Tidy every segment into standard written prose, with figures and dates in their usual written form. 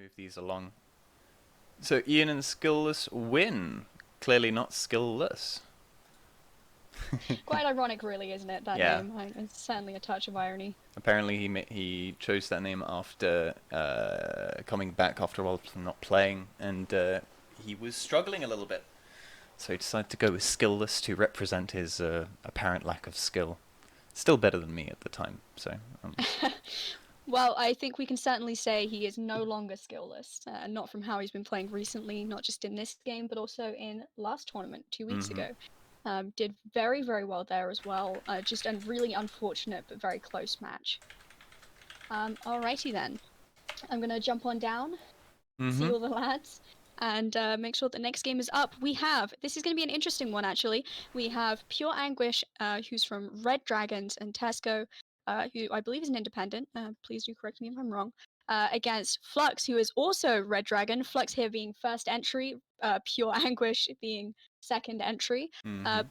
move these along. So Ian and Skillless win. Clearly not skillless. Quite ironic, really, isn't it, that Yeah. name? It's certainly a touch of irony. Apparently he chose that name after coming back after a while from not playing, and he was struggling a little bit. So he decided to go with skillless to represent his apparent lack of skill. Still better than me at the time, so... Well, I think we can certainly say he is no longer skillless, not from how he's been playing recently, not just in this game, but also in last tournament 2 weeks ago. Did very, very well there as well. Just a really unfortunate but very close match. Alrighty then. I'm going to jump on down, see all the lads, and make sure the next game is up. This is going to be an interesting one actually. We have PureAnguish, who's from Red Dragons and Tesco, who I believe is an independent, please do correct me if I'm wrong, against Flux, who is also Red Dragon, Flux here being first entry, PureAnguish being second entry,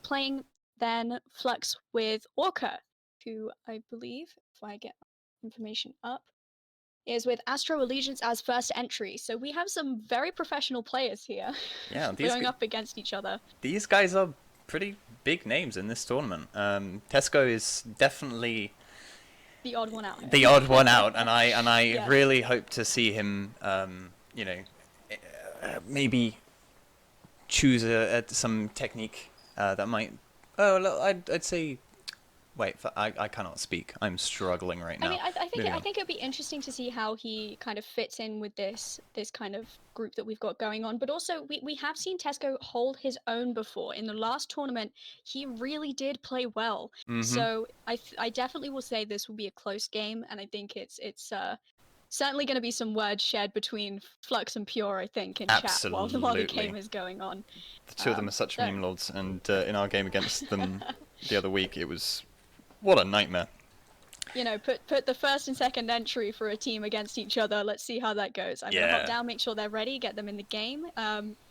playing then Flux with Orca, who I believe, if I get information up, is with Astro.ALG as first entry. So we have some very professional players here going up against each other. These guys are pretty big names in this tournament. Tesco is definitely the odd one out. The odd one out, and I yes. really hope to see him, you know, maybe choose some technique that might. Oh, look, I'd say. Wait, I cannot speak. I'm struggling right now. I mean, I think it'd be interesting to see how he kind of fits in with this kind of group that we've got going on. But also, we have seen Tesco hold his own before. In the last tournament, he really did play well. So I definitely will say this will be a close game, and I think it's certainly going to be some words shared between Flux and Pure, I think, in chat while the game is going on. The two of them are such meme lords, and in our game against them the other week, it was... What a nightmare. You know, put the first and second entry for a team against each other. Let's see how that goes. I'm going to hop down, make sure they're ready, get them in the game,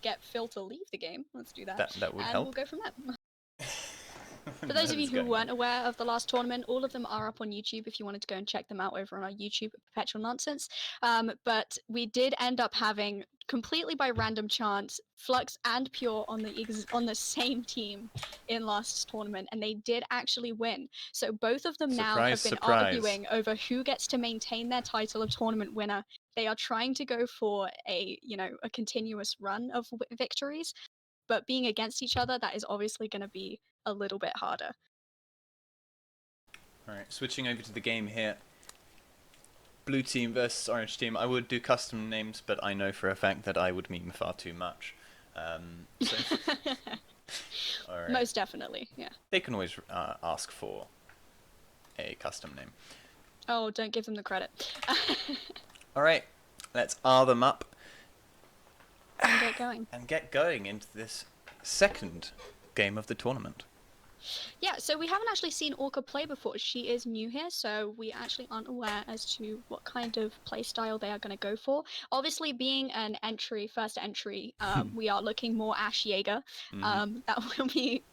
get Phil to leave the game. Let's do that. That would help. And we'll go from there. For those of you who weren't aware of the last tournament, all of them are up on YouTube if you wanted to go and check them out over on our YouTube at Perpetual Nonsense. But we did end up having, completely by random chance, Flux and Pure on the same team in last tournament, and they did actually win. So both of them now have been arguing over who gets to maintain their title of tournament winner. They are trying to go for a continuous run of victories, but being against each other, that is obviously going to be a little bit harder. Alright, switching over to the game here. Blue team versus orange team. I would do custom names, but I know for a fact that I would meme far too much. So Most definitely, yeah. They can always ask for a custom name. Oh, don't give them the credit. Alright, let's R them up. And get going. And get going into this second game of the tournament. Yeah, so we haven't actually seen Orca play before. She is new here, so we actually aren't aware as to what kind of play style they are going to go for. Obviously, being an first entry, we are looking more Ash Jaeger. That will be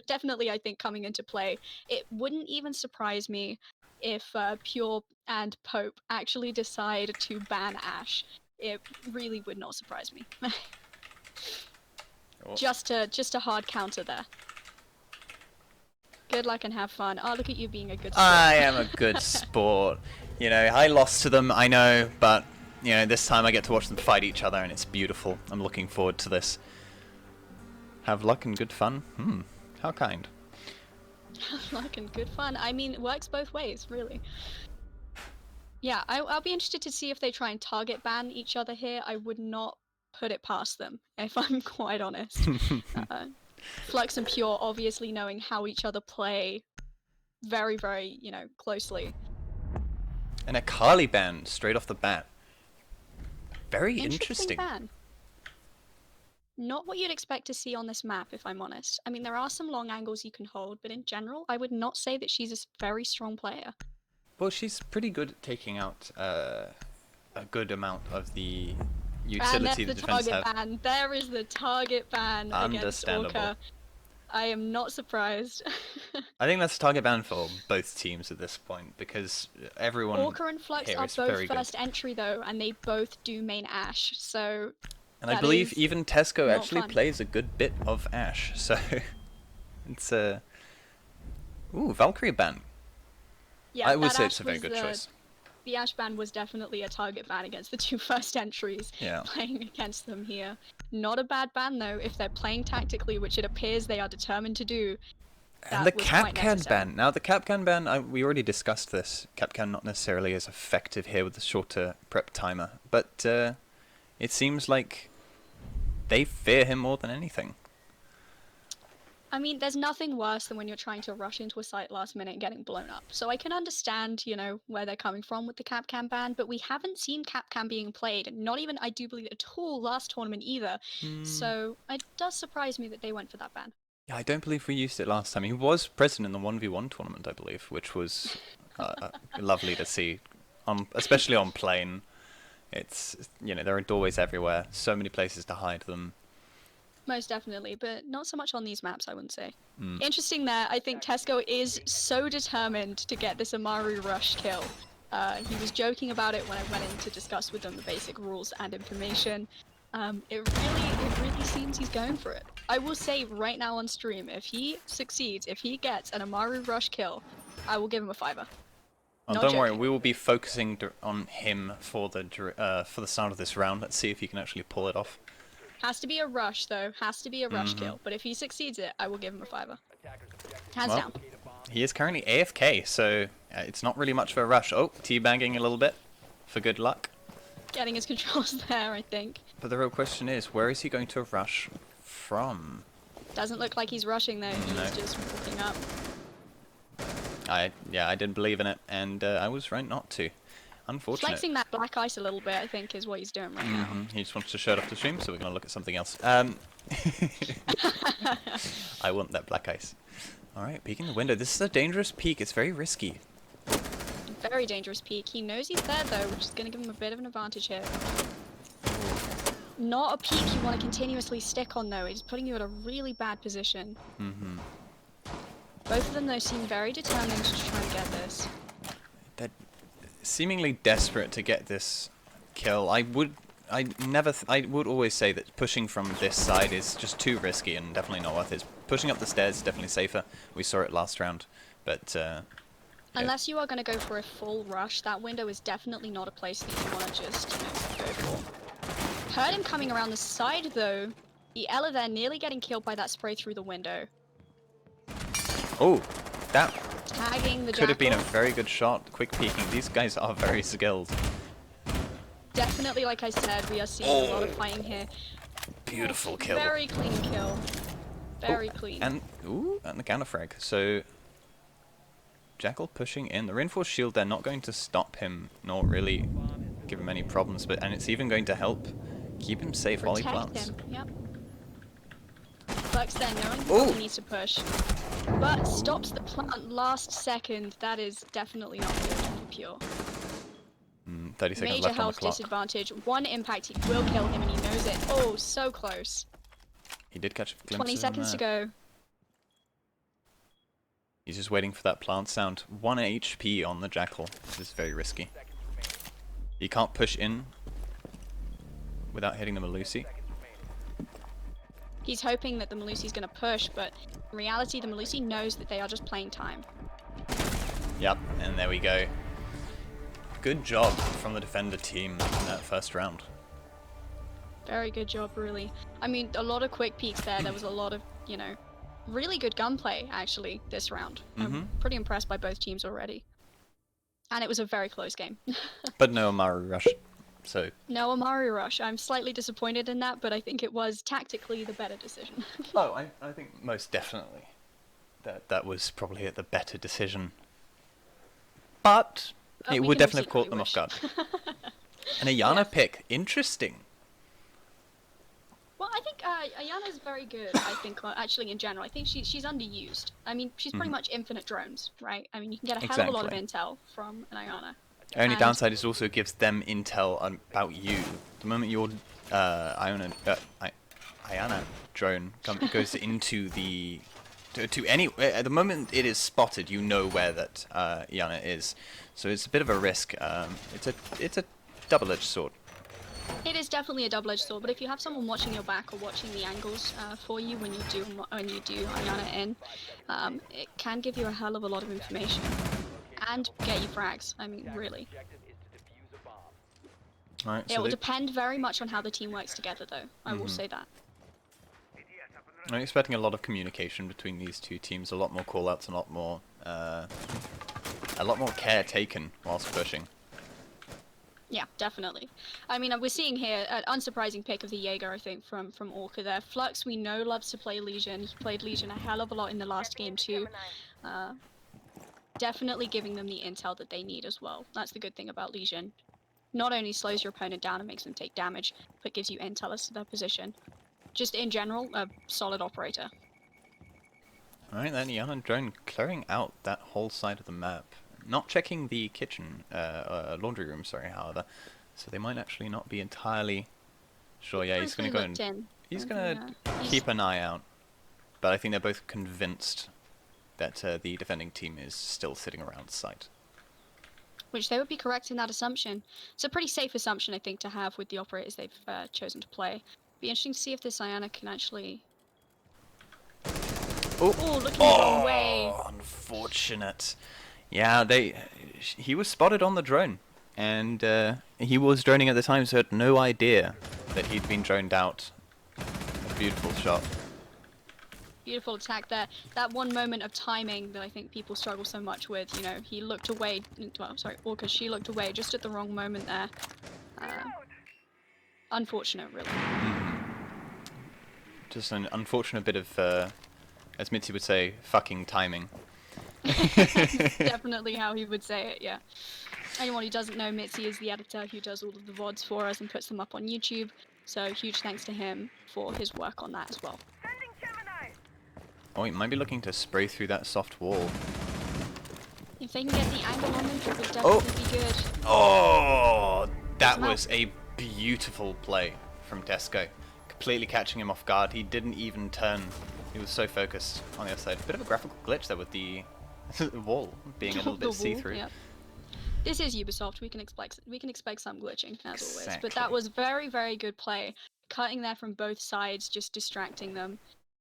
definitely, I think, coming into play. It wouldn't even surprise me if Pure and Pope actually decide to ban Ash. It really would not surprise me. Just a hard counter there. Good luck and have fun. Oh, look at you being a good sport. I am a good sport. You know, I lost to them, I know, but, you know, this time I get to watch them fight each other, and it's beautiful. I'm looking forward to this. Have luck and good fun? How kind. Have luck and good fun. I mean, it works both ways, really. Yeah, I'll be interested to see if they try and target ban each other here. I would not put it past them, if I'm quite honest. Flux and Pure obviously knowing how each other play very, very, closely. And a Kali ban straight off the bat. Very interesting. Ban. Not what you'd expect to see on this map, if I'm honest. I mean, there are some long angles you can hold, but in general, I would not say that she's a very strong player. Well, she's pretty good at taking out a good amount of the utility the defense have. Ban. There is the target ban against Orca. I am not surprised. I think that's a target ban for both teams at this point because everyone Orca and Flux here are is both very good. first entry though, and they both do main Ash, so And I that believe is even Tesco not actually fun. plays a good bit of Ash, so it's a... Ooh, Valkyrie ban. Yeah, I would that say it's Ash a very was good choice. the Ash ban was definitely a target ban against the two first entries Yeah. playing against them here. Not a bad ban though, if they're playing tactically, which it appears they are determined to do. And the That was quite Capcan necessary. ban. Now, the Capcan ban, we already discussed this. Capcan not necessarily as effective here with the shorter prep timer, but it seems like they fear him more than anything. I mean, there's nothing worse than when you're trying to rush into a site last minute and getting blown up. So I can understand, you know, where they're coming from with the Capcan ban, but we haven't seen Capcan being played, not even, I do believe, at all last tournament either. So it does surprise me that they went for that ban. Yeah, I don't believe we used it last time. He was present in the 1v1 tournament, I believe, which was lovely to see, especially on plane. It's, you know, there are doorways everywhere, so many places to hide them. Most definitely, but not so much on these maps, I wouldn't say. Interesting there, I think Tesco is so determined to get this Amaru rush kill. He was joking about it when I went in to discuss with him the basic rules and information. It really seems he's going for it. I will say right now on stream, if he succeeds, if he gets an Amaru rush kill, I will give him a $5. Oh, don't worry, we will be focusing on him for the start of this round. Let's see if he can actually pull it off. Has to be a rush though, has to be a rush kill. But if he succeeds it, I will give him a $5. Hands down. He is currently AFK, so it's not really much of a rush. Oh, teabagging a little bit for good luck. Getting his controls there, I think. But the real question is, where is he going to rush from? Doesn't look like he's rushing though, he's just walking up. I didn't believe in it, and I was right not to. Unfortunate. Flexing that black ice a little bit, I think, is what he's doing right now. He just wants to show it off the stream, so we're going to look at something else. I want that black ice. Alright, peeking the window. This is a dangerous peek. It's very risky. Very dangerous peek. He knows he's there though, which is going to give him a bit of an advantage here. Not a peek you want to continuously stick on though. He's putting you at a really bad position. Both of them though seem very determined to try and get this. They're seemingly desperate to get this kill. I would always say that pushing from this side is just too risky and definitely not worth it. Pushing up the stairs is definitely safer. We saw it last round, but unless you are going to go for a full rush, that window is definitely not a place that you want to just, you know, go for. Heard him coming around the side though. The Ella there nearly getting killed by that spray through the window. Oh, that Tagging the could have been a Jackal. very good shot. Quick peeking. These guys are very skilled. Definitely, like I said, we are seeing a lot of fighting here. Beautiful kill. Very clean kill. Very clean. And the counter frag. So Jackal pushing in. The reinforced shield, they're not going to stop him, nor really give him any problems, and it's even going to help keep him safe while he plants. Him. Yep. Flux there knowing he needs to push. But stops the plant last second. That is definitely not good for Pure. 30 seconds Major left on the health clock. disadvantage. One impact he will kill him and he knows it. Oh, so close. He did catch a glimpse 20 seconds to go. He's just waiting for that plant sound. 1 HP on the Jackal. This is very risky. He can't push in without hitting the Mitzyyy. He's hoping that the Mitzyy's going to push, but in reality the Mitzyyy knows that they are just playing time. Yep, and there we go. Good job from the defender team in that first round. Very good job, really. I mean, a lot of quick peeks there. There was a lot of, you know, really good gunplay, actually, this round. I'm pretty impressed by both teams already. And it was a very close game. But no Amaru rush, so... No Amaru rush. I'm slightly disappointed in that, but I think it was tactically the better decision. Oh, I think most definitely that was probably the better decision. But it would definitely have caught them off guard. An Ayana pick. Interesting. Well, I think Ayana's very good, I think, actually, in general. I think she's underused. I mean, she's pretty much infinite drones, right? I mean, you can get a hell of a lot of intel from an Ayana. Only downside is also gives them intel about you. The moment your Ayana drone goes into the to any at the moment it is spotted, you know where that Iana is, so it's a bit of a risk. It's a double-edged sword. It is definitely a double-edged sword, but if you have someone watching your back or watching the angles for you when you do Iana in, it can give you a hell of a lot of information and get you frags. I mean, really. Right, It will depend very much on how the team works together, though. I will say that. I'm expecting a lot of communication between these two teams, a lot more call-outs, a lot more care taken whilst pushing. Yeah, definitely. I mean, we're seeing here an unsurprising pick of the Jaeger, I think, from Orca there. Flux, we know, loves to play Legion. He played Legion a hell of a lot in the last game, too. Definitely giving them the intel that they need as well. That's the good thing about Legion. Not only slows your opponent down and makes them take damage, but gives you intel as to their position. Just in general, a solid operator. Alright then, Iana drone clearing out that whole side of the map. Not checking the kitchen, laundry room, sorry, however. So they might actually not be entirely sure. Yeah, he's going to go and... He's going to keep an eye out. But I think they're both convinced that the defending team is still sitting around site. Which they would be correct in that assumption. It's a pretty safe assumption, I think, to have with the operators they've chosen to play. Be interesting to see if this Iana can actually... Oh, looking the wrong way. Unfortunate. Yeah, he was spotted on the drone, and he was droning at the time, so had no idea that he'd been droned out. A beautiful shot. Beautiful attack there. That one moment of timing that I think people struggle so much with, you know, he looked away, well, sorry, Orca, she looked away just at the wrong moment there. Unfortunate, really. Just an unfortunate bit of, as Mitzyyy would say, fucking timing. Definitely how he would say it, yeah. Anyone who doesn't know, Mitzyyy is the editor who does all of the VODs for us and puts them up on YouTube, so huge thanks to him for his work on that as well. Oh, he might be looking to spray through that soft wall. If they can get the angle on them, it would definitely be good. Oh, that was a beautiful play from Tesco. Completely catching him off guard. He didn't even turn. He was so focused on the other side. A bit of a graphical glitch there with the wall being a little bit see-through. Yeah. This is Ubisoft. We can expect some glitching as always. But that was very, very good play. Cutting there from both sides, just distracting them.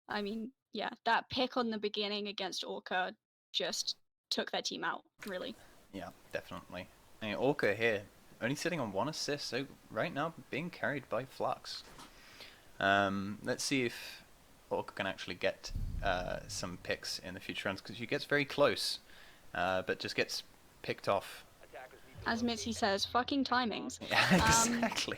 I mean, yeah, that pick on the beginning against Orca just took their team out, really. Yeah, definitely. I mean, Orca here only sitting on 1 assist, so right now being carried by Flux. Let's see if Orca can actually get some picks in the future rounds, because she gets very close, but just gets picked off. As Mitzyyy says, fucking timings. Yeah, exactly.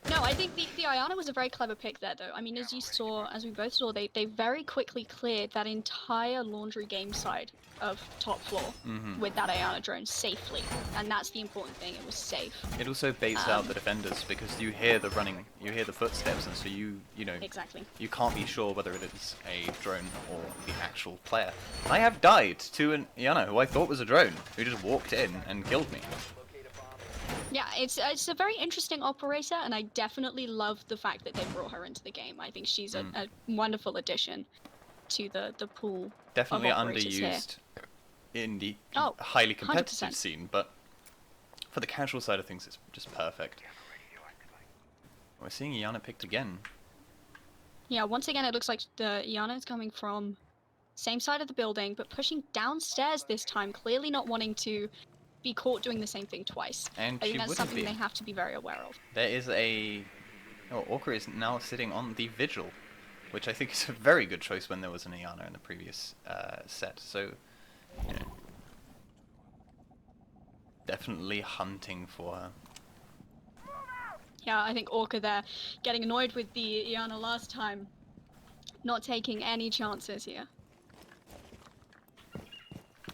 No, I think the Iana was a very clever pick there, though. I mean, as we both saw, they very quickly cleared that entire laundry game side of top floor with that Iana drone safely, and that's the important thing. It was safe. It also baits out the defenders because you hear the running, you hear the footsteps, and so you know exactly. You can't be sure whether it is a drone or the actual player. I have died to an Iana who I thought was a drone, who just walked in and killed me. Yeah, it's a very interesting operator, and I definitely love the fact that they brought her into the game. I think she's a wonderful addition to the pool. Definitely of operators underused here. in the highly competitive 100%. scene, but for the casual side of things, it's just perfect. We're seeing Iana picked again. Yeah, once again, it looks like the Iana is coming from same side of the building, but pushing downstairs this time, clearly not wanting to be caught doing the same thing twice. And I think that's something they have to be very aware of. There is a... Oh, Orca is now sitting on the Vigil, which I think is a very good choice when there was an Iana in the previous set. So, you know, definitely hunting for her. Yeah, I think Orca there getting annoyed with the Iana last time, not taking any chances here.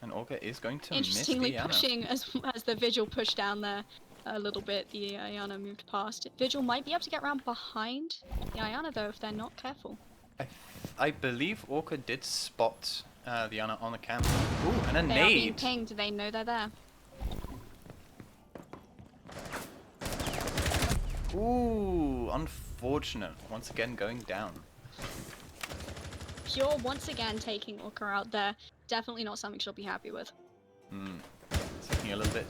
And Orca is going to miss the Interestingly Iana. pushing as the Vigil pushed down there a little bit, the Iana moved past. Vigil might be able to get around behind the Iana though if they're not careful. I believe Orca did spot the Iana on the camera. Ooh, and a They nade! are being pinged, they know they're there. Ooh, unfortunate. Once again going down. Pure once again taking Orca out there. Definitely not something she'll be happy with. It's looking a little bit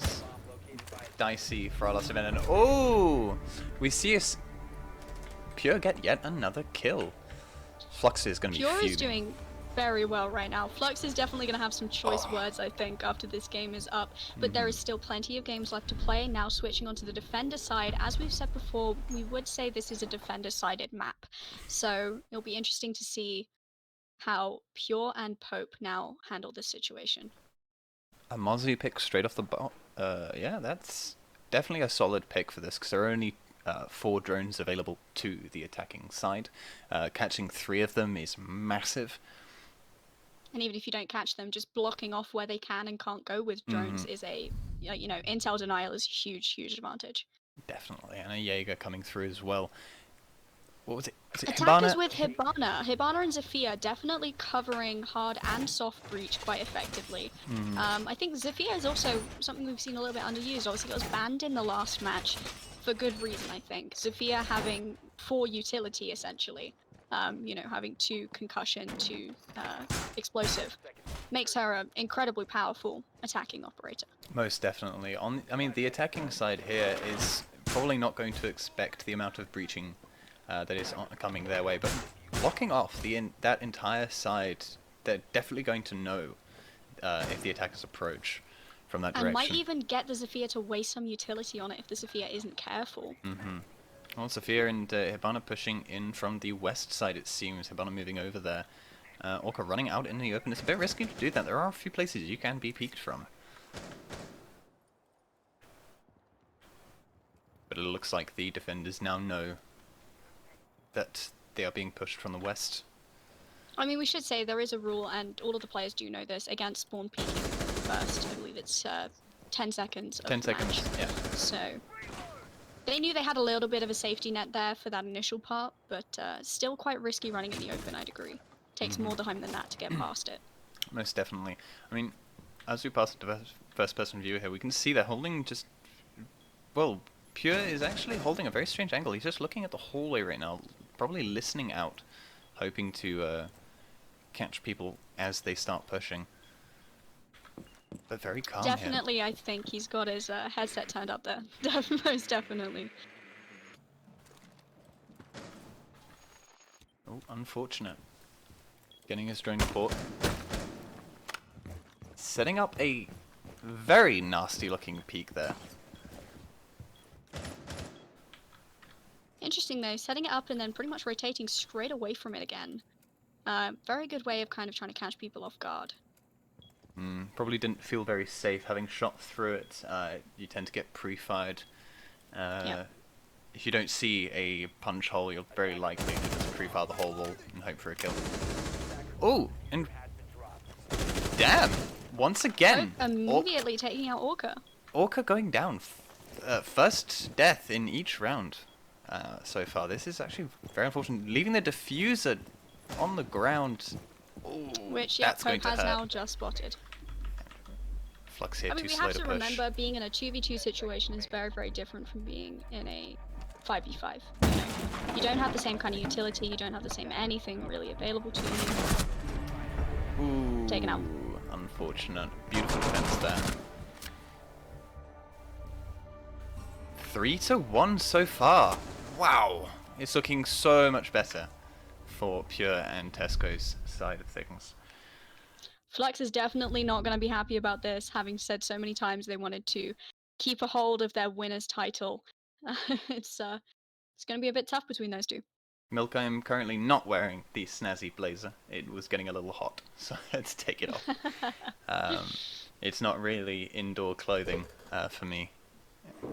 dicey for our last event. And oh, we see us Pure get yet another kill. Flux is going to be Pure fuming. is doing very well right now. Flux is definitely going to have some choice words, I think, after this game is up. But there is still plenty of games left to play. Now switching onto the defender side. As we've said before, we would say this is a defender-sided map. So it'll be interesting to see how Pure and Pope now handle this situation. A Mitzyyy pick straight off the bot. Yeah, that's definitely a solid pick for this, because there are only 4 drones available to the attacking side. Catching 3 of them is massive. And even if you don't catch them, just blocking off where they can and can't go with drones is a, you know, intel denial is a huge, huge advantage. Definitely, and a Jaeger coming through as well. What was it? Was it Attackers Hibana? with Hibana. Hibana and Zofia definitely covering hard and soft breach quite effectively. I think Zofia is also something we've seen a little bit underused. Obviously, it was banned in the last match for good reason, I think. Zofia having 4 utility, essentially. You know, having 2 concussion, 2 explosive, makes her an incredibly powerful attacking operator. Most definitely. I mean, the attacking side here is probably not going to expect the amount of breaching that is coming their way, but blocking off that entire side, they're definitely going to know if the attackers approach from that direction. And might even get the Zofia to waste some utility on it if the Zofia isn't careful. Well, Zofia and Hibana pushing in from the west side, it seems. Hibana moving over there. Orca running out in the open. It's a bit risky to do that. There are a few places you can be peeked from. But it looks like the defenders now know that they are being pushed from the west. I mean, we should say there is a rule, and all of the players do know this, against spawn peeking first. I believe it's 10 seconds of 10 seconds, match. yeah. So they knew they had a little bit of a safety net there for that initial part, but still quite risky running in the open, I'd agree. Takes more time than that to get past it. Most definitely. I mean, as we pass into first-person view here, we can see they're holding just... Well, Pure is actually holding a very strange angle. He's just looking at the hallway right now, probably listening out, hoping to catch people as they start pushing. But very calm here. Definitely, I think he's got his headset turned up there. Most definitely. Oh, unfortunate. Getting his drone to port. Setting up a very nasty looking peak there. Interesting though, setting it up and then pretty much rotating straight away from it again. Very good way of kind of trying to catch people off guard. Probably didn't feel very safe having shot through it. You tend to get pre-fired. Yep. If you don't see a punch hole, you're very likely to just pre-fire the whole wall and hope for a kill. Oh, and damn! Once again, immediately taking out Orca. Orca going down. First death in each round so far. This is actually very unfortunate. Leaving the diffuser on the ground. Ooh, which, yeah, Pope has hurt. now just spotted. Flux here, I mean, too we slow have to push. remember being in a 2v2 situation is very, very different from being in a 5v5. You know, you don't have the same kind of utility, you don't have the same anything really available to you. Ooh, taken out. Unfortunate. Beautiful defense there. 3-1 so far. Wow. It's looking so much better for Pure and Tesco's side of things. Flux is definitely not going to be happy about this, having said so many times they wanted to keep a hold of their winner's title. It's going to be a bit tough between those two. Milk, I am currently not wearing the snazzy blazer. It was getting a little hot, so I had to take it off. It's not really indoor clothing for me.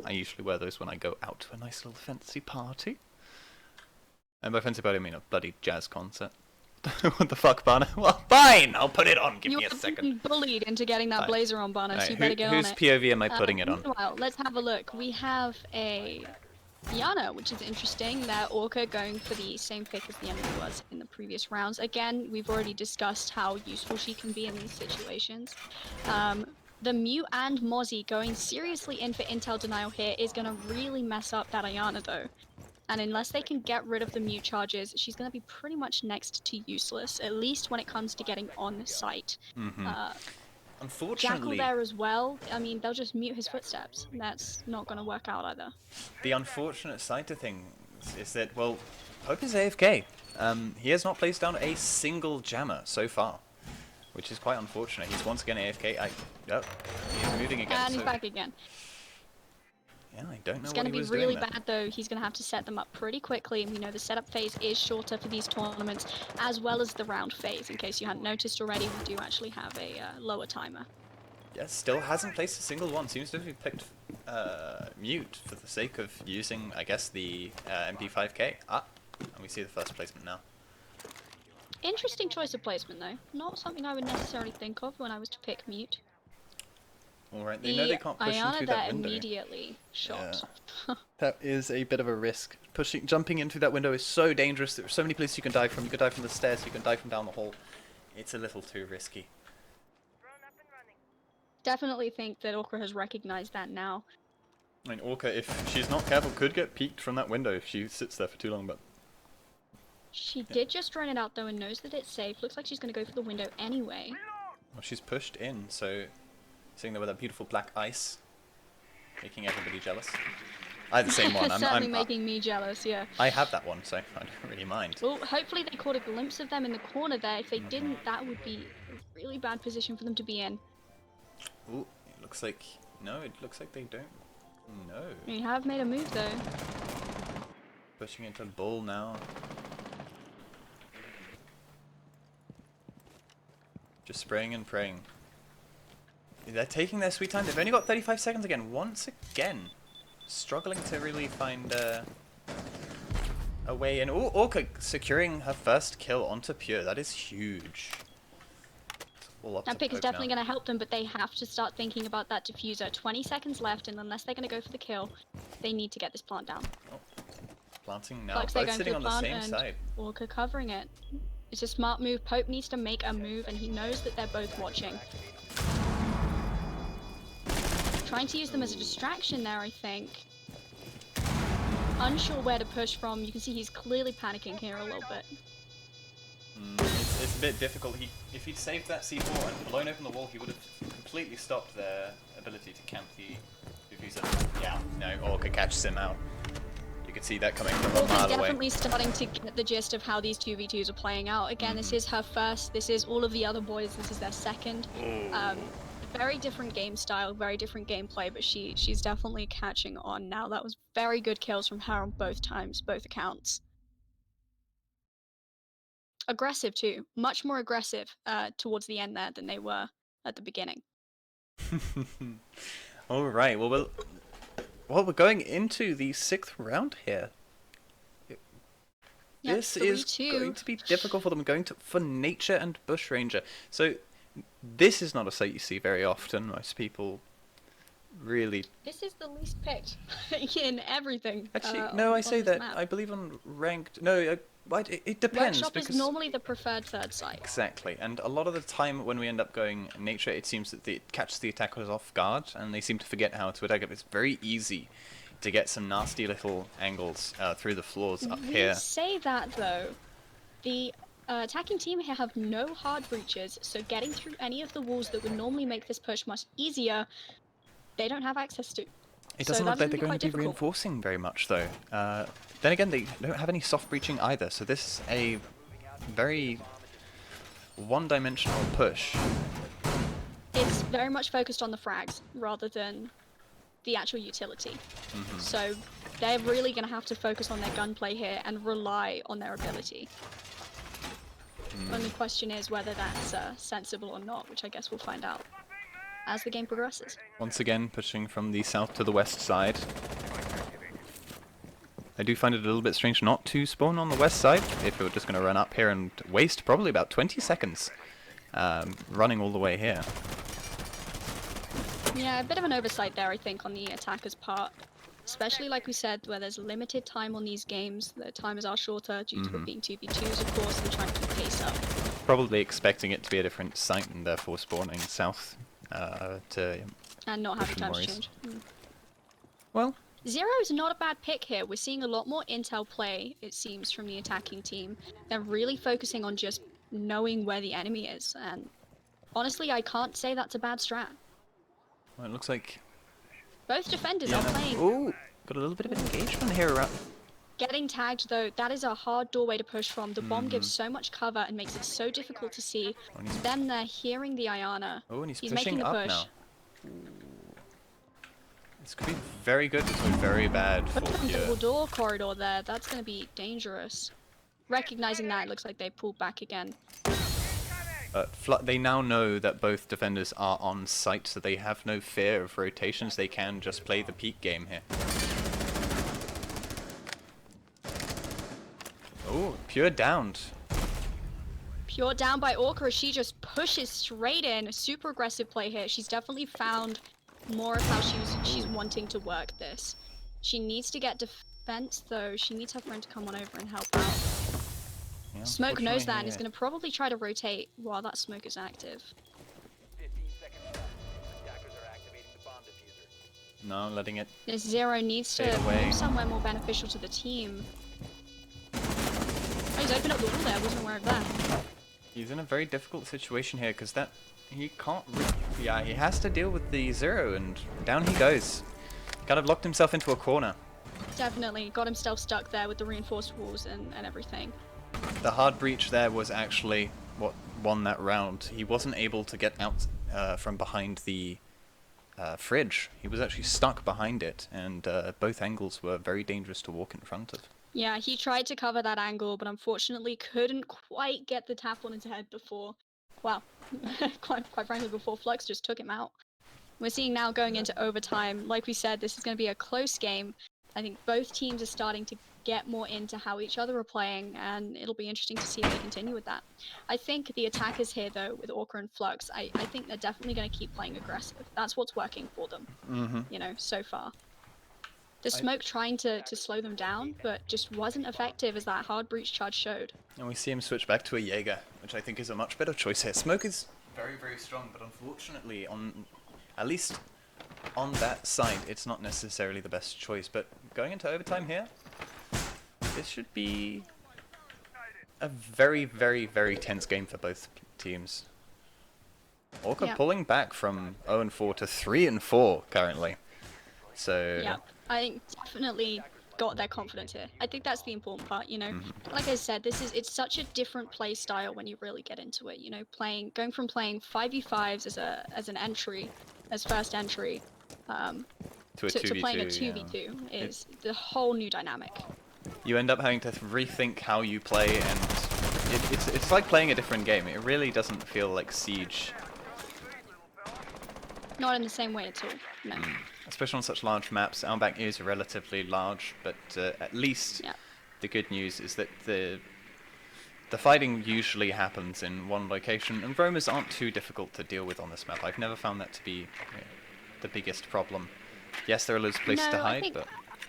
I usually wear those when I go out to a nice little fancy party. And by fancy party I mean a bloody jazz concert. What the fuck, Barna? Well, fine! I'll put it on. Give me a second. You were bullied into getting that blazer on, Barna, so you better get on it. Whose POV am I putting it on? Meanwhile, let's have a look. We have a Diana, which is interesting. That Orca going for the same pick as the enemy was in the previous rounds. Again, we've already discussed how useful she can be in these situations. The Mew and Mitzyyy going seriously in for intel denial here is going to really mess up that Ayana though. And unless they can get rid of the mute charges, she's going to be pretty much next to useless, at least when it comes to getting on site. Jackal Unfortunately, there as well, I mean, they'll just mute his footsteps. That's not going to work out either. the unfortunate side to things is that, well, Pope is AFK. He has not placed down a single jammer so far, which is quite unfortunate. He's once again AFK. Oh, he's moving again. And he's so back again. yeah, I don't know It's what going to he be was really doing there. bad, though. He's going to have to set them up pretty quickly. We know the setup phase is shorter for these tournaments, as well as the round phase. In case you hadn't noticed already, we do actually have a lower timer. Yeah, still hasn't placed a single one. Seems to have picked mute for the sake of using, I guess, the MP5K. And we see the first placement now. Interesting choice of placement, though. Not something I would necessarily think of when I was to pick mute. Alright, they know they can't push Iana into there that window. immediately shot. Yeah. That is a bit of a risk. Jumping into that window is so dangerous. There are so many places you can die from. You can die from the stairs, you can die from down the hall. It's a little too risky. Definitely think that Orca has recognized that now. I mean, Orca, if she's not careful, could get peeked from that window if she sits there for too long, but... She did just run it out, though, and knows that it's safe. Looks like she's going to go for the window anyway. Well, she's pushed in, so... Sitting there with that beautiful black ice. Making everybody jealous. I have the same one. Certainly making me jealous, yeah. I have that one, so I don't really mind. Well, hopefully they caught a glimpse of them in the corner there. If they didn't, that would be a really bad position for them to be in. Ooh, it looks like... No, it looks like they don't... No. They have made a move, though. Pushing into bull now. Just spraying and praying. They're taking their sweet time. They've only got 35 seconds again. Once again, struggling to really find a way in. Ooh, Orca securing her first kill onto Pure. That is huge. All up That to pick is Poke definitely now. going to help them, but they have to start thinking about that diffuser. 20 seconds left, and unless they're going to go for the kill, they need to get this plant down. Oh, planting now. Looks like Both they're sitting going on for the the same plant, side. and Orca covering it. It's a smart move. Pope needs to make a move, and he knows that they're both watching. Trying to use them as a distraction there, I think. Unsure where to push from. You can see he's clearly panicking here a little bit. It's a bit difficult. If he'd saved that C4 and blown open the wall, he would have completely stopped their ability to camp the diffuser. Yeah, no, Orca catches him out. You could see that coming from a Orca's mile away. definitely starting to get the gist of how these 2v2s are playing out. Again, this is her first. This is all of the other boys. This is their second. Very different game style, very different gameplay, but she's definitely catching on now. That was very good kills from her on both times, both accounts. Aggressive too, much more aggressive towards the end there than they were at the beginning. All right. Well, we're going into the 6th round here. Yep, This is 3-2. going to be difficult for them. Going for Nature and Bushranger. So this is not a site you see very often. Most people really... This is the least picked in everything. Actually, no, I say this that. map. I believe on ranked... No, it depends. Workshop because is normally the preferred third site. Exactly, and a lot of the time when we end up going Nature, it seems that it catches the attackers off guard, and they seem to forget how to attack it. It's very easy to get some nasty little angles through the floors up here. We say that though, the attacking team here have no hard breaches, so getting through any of the walls that would normally make this push much easier, they don't have access to. It doesn't look like they're going to be reinforcing very much, though. Then again, they don't have any soft breaching either, so this is a very one-dimensional push. It's very much focused on the frags rather than the actual utility. So they're really going to have to focus on their gunplay here and rely on their ability. Only question is whether that's sensible or not, which I guess we'll find out as the game progresses. Once again, pushing from the south to the west side. I do find it a little bit strange not to spawn on the west side, if we were just going to run up here and waste probably about 20 seconds running all the way here. Yeah, a bit of an oversight there, I think, on the attacker's part. Especially, like we said, where there's limited time on these games. The timers are shorter due to it being 2v2s, of course, and trying to keep pace up. Probably expecting it to be a different site and therefore spawning south to... And not having time to Warriors. change. Well, Zero is not a bad pick here. We're seeing a lot more intel play, it seems, from the attacking team. They're really focusing on just knowing where the enemy is, and honestly, I can't say that's a bad strat. Well, it looks like... Both defenders Yeah, are playing. ooh, got a little bit of engagement here around... Getting tagged, though, that is a hard doorway to push from. The bomb gives so much cover and makes it so difficult to see. Then they're hearing the Iana. Oh, and he's making pushing the up push. now. This could be very good, this could be very bad for Pure. Double door corridor there, that's going to be dangerous. Recognizing that, it looks like they pulled back again. They now know that both defenders are on site, so they have no fear of rotations. They can just play the peak game here. Oh, Pure downed. Pure down by Orca as she just pushes straight in. A super aggressive play here. She's definitely found more of how she's wanting to work this. She needs to get defense, though. She needs her friend to come on over and help out. Yeah, Smoke knows that and is going to probably try to rotate while that smoke is active. 15 seconds left. Attackers are activating the bomb diffuser. No, letting it... This Zero needs to move somewhere more beneficial to the team. Oh, he's opened up the wall there. I wasn't aware of that. He's in a very difficult situation here, because that... He can't... Yeah, he has to deal with the Zero, and down he goes. Kind of locked himself into a corner. Definitely. Got himself stuck there with the reinforced walls and everything. The hard breach there was actually what won that round. He wasn't able to get out from behind the fridge. He was actually stuck behind it, and both angles were very dangerous to walk in front of. Yeah, he tried to cover that angle, but unfortunately couldn't quite get the tap on his head before, well, quite frankly, before Flux just took him out. We're seeing now going into overtime. Like we said, this is going to be a close game. I think both teams are starting to get more into how each other are playing, and it'll be interesting to see if they continue with that. I think the attackers here, though, with Orca and Flux, I think they're definitely going to keep playing aggressive. That's what's working for them, you know, so far. The smoke trying to slow them down, but just wasn't effective as that hard breach charge showed. And we see him switch back to a Jaeger, which I think is a much better choice here. Smoke is very, very strong, but unfortunately, at least on that side, it's not necessarily the best choice. But going into overtime here, this should be a very, very, very tense game for both teams. Orca pulling back from 0-4 to 3-4 currently. So yeah, I think definitely got their confidence here. I think that's the important part, you know. Like I said, it's such a different play style when you really get into it, you know, going from playing 5v5s as an entry, as first entry, to playing a 2v2 is the whole new dynamic. You end up having to rethink how you play, and it's like playing a different game. It really doesn't feel like Siege. Not in the same way at all, no. Especially on such large maps. Outback is relatively large, but at least the good news is that the fighting usually happens in one location, and roamers aren't too difficult to deal with on this map. I've never found that to be the biggest problem. Yes, there are loads of places to hide, but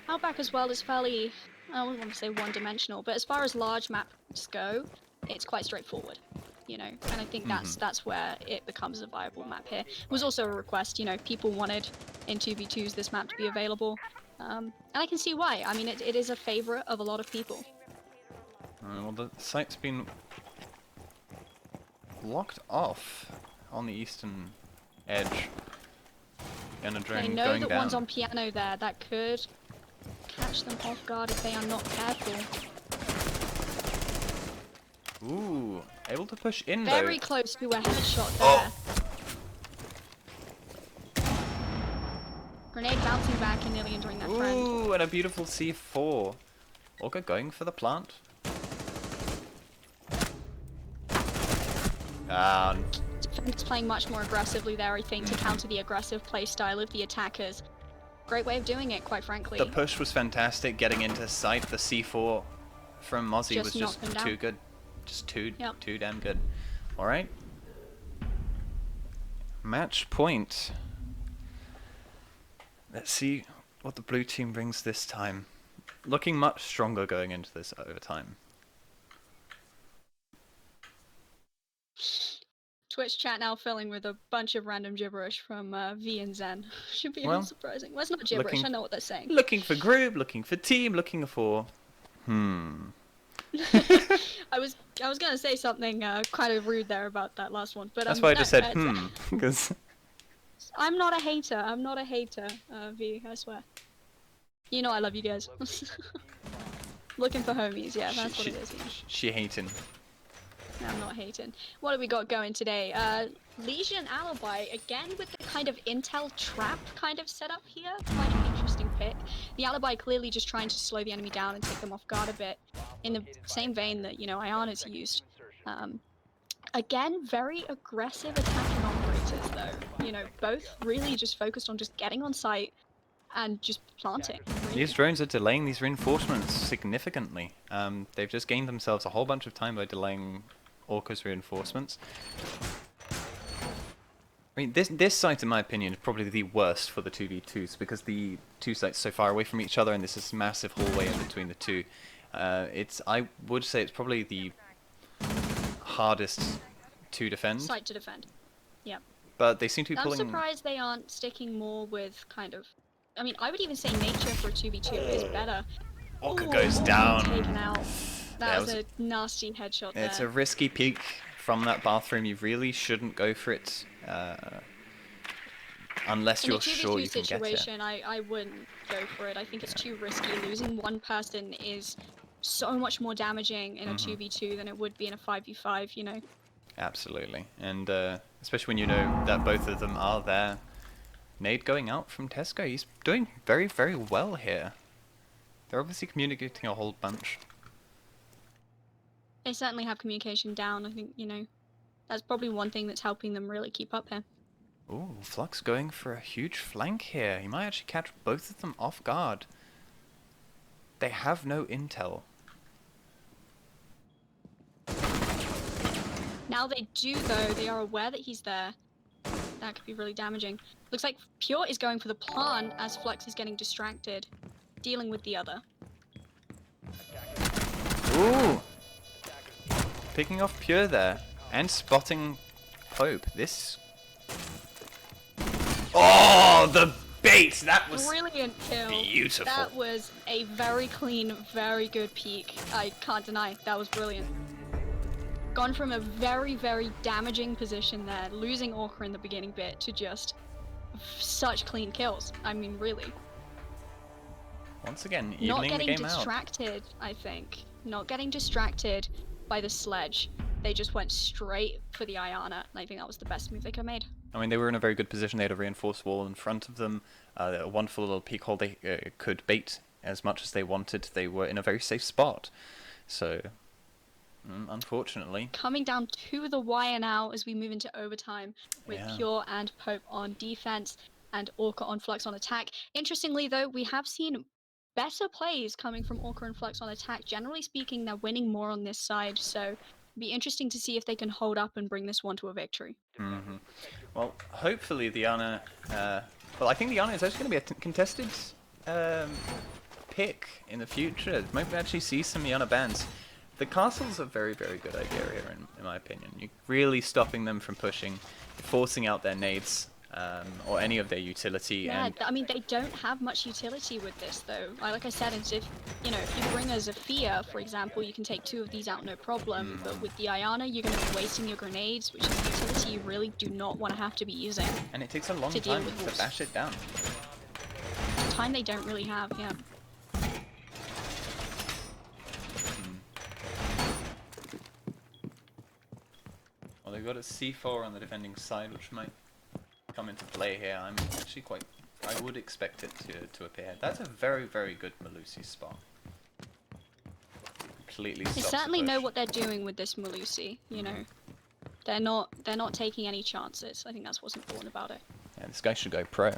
Outback as well is fairly, I wouldn't want to say one-dimensional, but as far as large maps go, it's quite straightforward, you know, and I think that's where it becomes a viable map here. It was also a request, you know, people wanted in 2v2s this map to be available, and I can see why. I mean, it is a favorite of a lot of people. Well, the site's been locked off on the eastern edge. And a drone I know going that down. one's on piano there. That could catch them off guard if they are not careful. Ooh, able to push in Very though. close to a headshot there. Grenade bouncing back and nearly injuring that friend. Ooh, and a beautiful C4. Orca going for the plant. Defense playing much more aggressively there, I think, to counter the aggressive play style of the attackers. Great way of doing it, quite frankly. The push was fantastic, getting into sight. The C4 from Mitzyyy was just too good. Just too damn good. Alright. Match point. Let's see what the blue team brings this time. Looking much stronger going into this overtime. Twitch chat now filling with a bunch of random gibberish from V and Zen. Should be Well, unsurprising. Well, it's not gibberish. looking- I know what they're saying. Looking for group, looking for team, looking for... I was gonna say something kind of rude there about that last one, but That's why I no, just said, because... I'm not a hater. I'm not a hater, V. I swear. You know I love you guys. Looking for homies. Yeah, that's what it is. Yeah. She hating. No, I'm not hating. What have we got going today? Legion Alibi, again with the kind of intel trap kind of setup here. Quite an interesting pick. The Alibi clearly just trying to slow the enemy down and take them off guard a bit, in the same vein that, you know, Iana's used. Again, very aggressive attacking operators though. You know, both really just focused on just getting on site and just planting. Really. These drones are delaying these reinforcements significantly. They've just gained themselves a whole bunch of time by delaying Orca's reinforcements. I mean, this site, in my opinion, is probably the worst for the 2v2s because the two sites are so far away from each other and there's this massive hallway in between the two. I would say it's probably the hardest to defend. Site to defend. Yep. But they seem to be I'm pulling... surprised they aren't sticking more with kind of... I mean, I would even say nature for a 2v2 is better. Orca Ooh, goes down. Taken out. That Yeah, was a nasty headshot there. It's a risky peek from that bathroom. You really shouldn't go for it unless you're sure you can get it. situation, I wouldn't go for it. I think it's too risky. Losing one person is so much more damaging in a 2v2 than it would be in a 5v5, you know? Absolutely. And especially when you know that both of them are there. Nade going out from Tesco. He's doing very, very well here. They're obviously communicating a whole bunch. They certainly have communication down. I think, you know, that's probably one thing that's helping them really keep up here. Ooh, Flux going for a huge flank here. He might actually catch both of them off guard. They have no intel. Now they do, though. They are aware that he's there. That could be really damaging. Looks like Pure is going for the plant as Flux is getting distracted, dealing with the other. Ooh! Picking off Pure there, and spotting Hope. This... Oh, the bait! That was Brilliant kill. beautiful. That was a very clean, very good peek. I can't deny, that was brilliant. Gone from a very, very damaging position there, losing Orca in the beginning bit, to just such clean kills. I mean, really. Once again, Not evening the getting game out. distracted, I think. Not getting distracted by the sledge. They just went straight for the Iana, and I think that was the best move they could have made. I mean, they were in a very good position. They had a reinforced wall in front of them, a wonderful little peek hole they could bait as much as they wanted. They were in a very safe spot. So, unfortunately... Coming down to the wire now as we move into overtime with Yeah. Pure and Pope on defense and Orca on Flux on attack. Interestingly, though, we have seen better plays coming from Orca and Flux on attack. Generally speaking, they're winning more on this side, so it'd be interesting to see if they can hold up and bring this one to a victory. Well, hopefully the Ana... well, I think the Ana is actually going to be a contested pick in the future. Might actually see some Iana bans. The castle's a very, very good idea here, in my opinion. You're really stopping them from pushing, forcing out their nades, or any of their utility. Yeah, And I mean, they don't have much utility with this, though. Like I said, it's if you bring a Zafia, for example, you can take 2 of these out no problem, but with the Iana, you're going to be wasting your grenades, which is a utility you really do not want to have to be using. and it takes a long to deal time with to wolves. bash it down. Time they don't really have, yeah. Well, they've got a C4 on the defending side, which might come into play here. I'm actually quite... I would expect it to appear. That's a very, very good Mitzyyy spot. Completely They stops certainly the know push. what they're doing with this Mitzyyy, you know. They're not taking any chances. I think that's what's important about it. Yeah, this guy should go pro.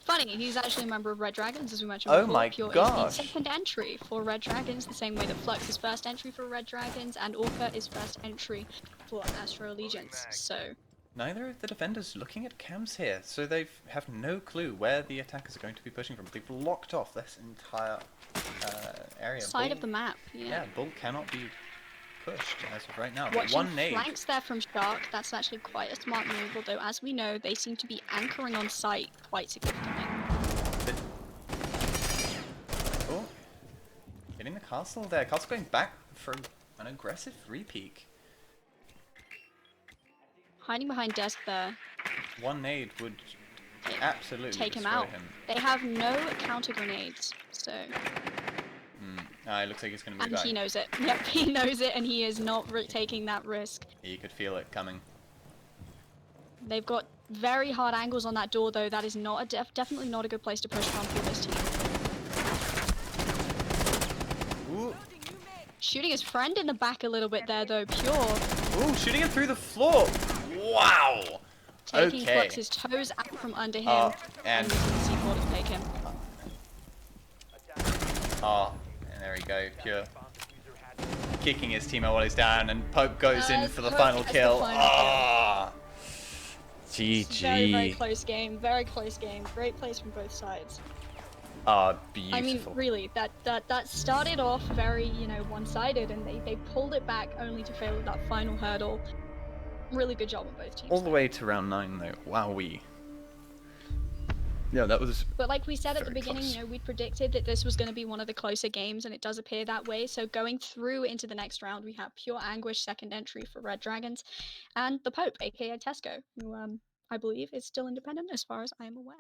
Funny, he's actually a member of Red Dragons, as we mentioned Oh before. my Pure gosh. is the second entry for Red Dragons, the same way that Flux is first entry for Red Dragons, and Orca is first entry for Astro Allegiance. So, Neither of the defenders looking at cams here, so they have no clue where the attackers are going to be pushing from. They've locked off this entire area. side Bull- of the map, yeah. Yeah, Bull cannot be pushed as of right now. But Watching one nade. flanks there from Shark, that's actually quite a smart move, although as we know, they seem to be anchoring on site quite significantly. Oh, hitting the castle there. Castle going back for an aggressive re-peek. Hiding behind desk there. One nade would absolutely Take him destroy out. him. They have no counter grenades, so... It looks like it's going to be And the guy. he knows it. Yep, he knows it, and he is not taking that risk. He could feel it coming. They've got very hard angles on that door, though. That is not a definitely not a good place to push from for this team. Ooh. Shooting his friend in the back a little bit there, though. Pure. Ooh, shooting him through the floor. Wow. Taking Okay. Flux's toes out from under him. And using the C4 to take him. and there we go. Pure kicking his teammate while he's down, and Pope goes in for the Pope final has the kill. final GG. Very, very close game. Very close game. Great plays from both sides. Beautiful. I mean, really, that started off very, one-sided, and they pulled it back only to fail at that final hurdle. Really good job on both teams. All the way to round 9, though. Wowee. Yeah, that was. But like we said at the very beginning, close. we predicted that this was going to be one of the closer games, and it does appear that way. So going through into the next round, we have PureAnguish second entry for Red Dragons, and the Pope, aka Tesco, who I believe is still independent as far as I am aware.